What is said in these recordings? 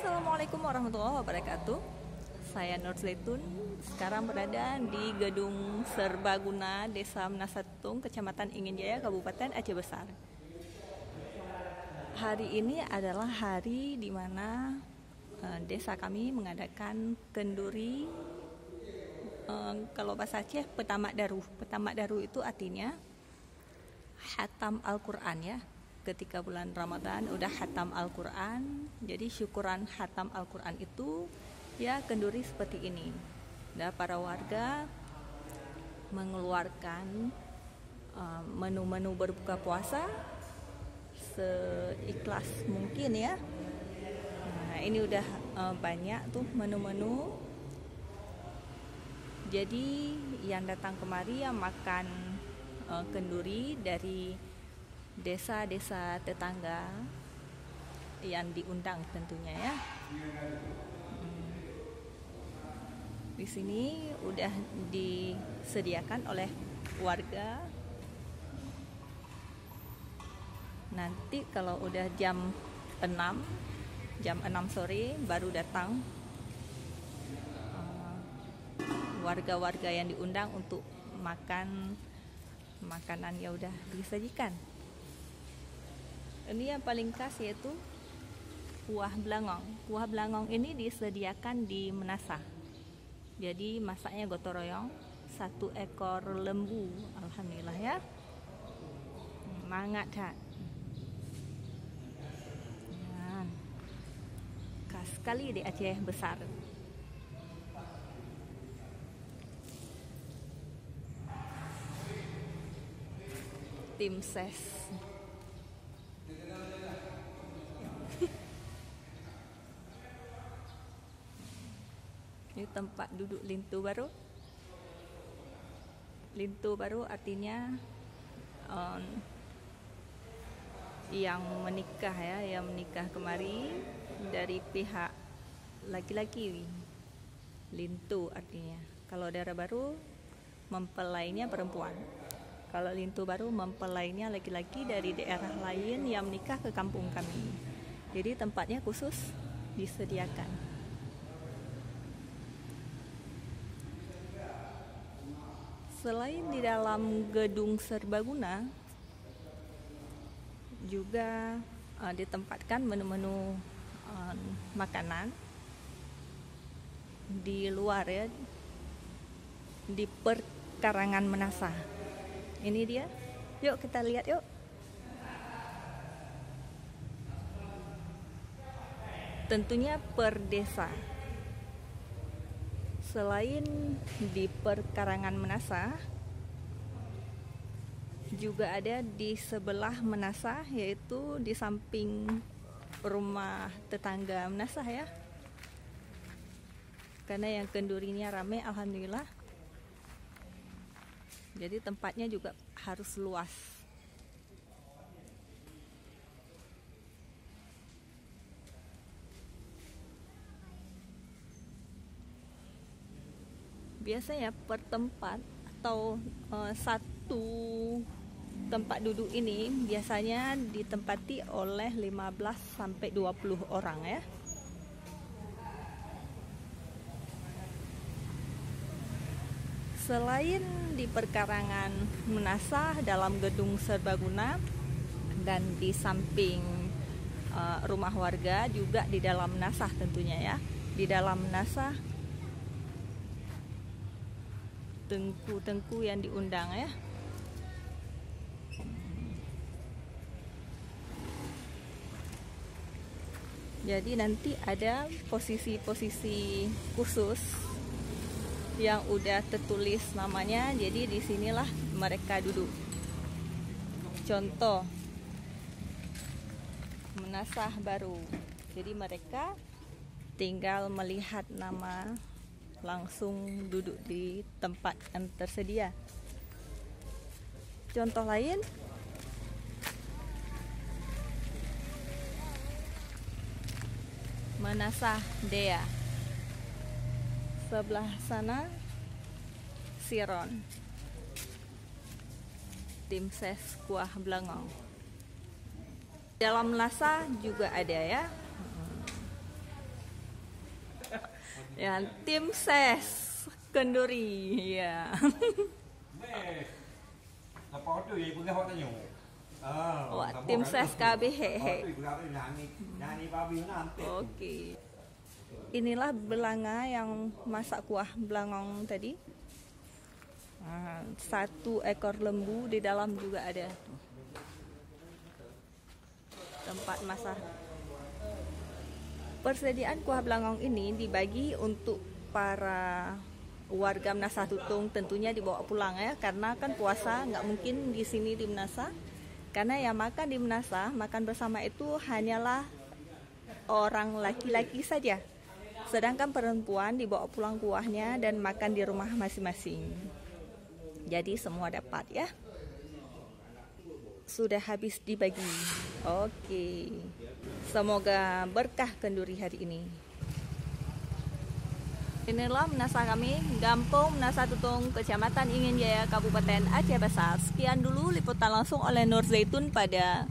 Assalamualaikum warahmatullahi wabarakatuh. Saya Nur Zaitun. Sekarang berada di Gedung Serbaguna, Desa Menasatung, Kecamatan Inginjaya, Kabupaten Aceh Besar. Hari ini adalah hari di mana desa kami mengadakan kenduri. Kalau bahasa Aceh, Petamak Daru. Petamak Daru itu artinya hatam Al-Quran ya. Ketika bulan Ramadan udah hatam Al-Quran, jadi syukuran hatam Al-Quran itu ya kenduri seperti ini. Dan para warga mengeluarkan menu-menu berbuka puasa seikhlas mungkin ya. Nah, ini udah banyak tuh menu-menu. Jadi yang datang kemari yang makan kenduri dari desa-desa tetangga yang diundang tentunya ya. Di sini udah disediakan oleh warga. Nanti kalau udah jam 6 sore baru datang warga-warga yang diundang untuk makan makanan ya udah disajikan. Ini yang paling khas yaitu kuah belangong. Kuah belangong ini disediakan di menasa. Jadi masaknya gotong royong, 1 ekor lembu, alhamdulillah ya. Mangat tak? Nah, khas sekali di Aceh Besar. Tim ses. Ini tempat duduk lintu baru. Lintu baru artinya yang menikah ya, yang menikah kemari dari pihak laki-laki. Lintu artinya. Kalau daerah baru mempelainya perempuan. Kalau lintu baru mempelainya laki-laki dari daerah lain yang menikah ke kampung kami. Jadi tempatnya khusus disediakan. Selain di dalam gedung serbaguna, juga ditempatkan menu-menu makanan di luar ya, di perkarangan Menasa. Ini dia. Yuk kita lihat yuk. Tentunya per desa. Selain di perkarangan Menasa, juga ada di sebelah Menasa, yaitu di samping rumah tetangga Menasa ya. Karena yang kendurinya ramai, alhamdulillah. Jadi tempatnya juga harus luas. Biasanya per tempat atau satu tempat duduk ini biasanya ditempati oleh 15 sampai 20 orang ya. Selain di perkarangan Menasa dalam gedung serbaguna dan di samping rumah warga, juga di dalam Menasa tentunya ya. Di dalam Menasa tengku-tengku yang diundang ya. Jadi nanti ada posisi-posisi khusus yang udah tertulis namanya. Jadi disinilah mereka duduk. Contoh Menasah baru. Jadi mereka tinggal melihat nama, langsung duduk di tempat yang tersedia. Contoh lain, Menasah Dea. Sebelah sana Siron. Tim ses kuah belangong. Dalam Menasa juga ada ya. Yang tim ses kenduri ya. Wah, tim ses KB hehe. Oke. Inilah belanga yang masak kuah belangong tadi. Nah, 1 ekor lembu di dalam juga ada. Tempat masak. Persediaan kuah belangong ini dibagi untuk para warga Menasah Tutung, tentunya dibawa pulang ya, karena kan puasa nggak mungkin di sini di Menasah. Karena yang makan di Menasah, makan bersama itu hanyalah orang laki-laki saja. Sedangkan perempuan dibawa pulang kuahnya dan makan di rumah masing-masing. Jadi semua dapat ya. Sudah habis dibagi. Oke. Semoga berkah kenduri hari ini. Inilah Menasah kami, Gampung Menasah Tutung, Kecamatan Ingin Jaya, Kabupaten Aceh Besar. Sekian dulu liputan langsung oleh Nur Zaitun pada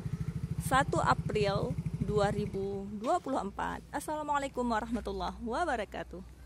1 April 2024. Assalamualaikum warahmatullahi wabarakatuh.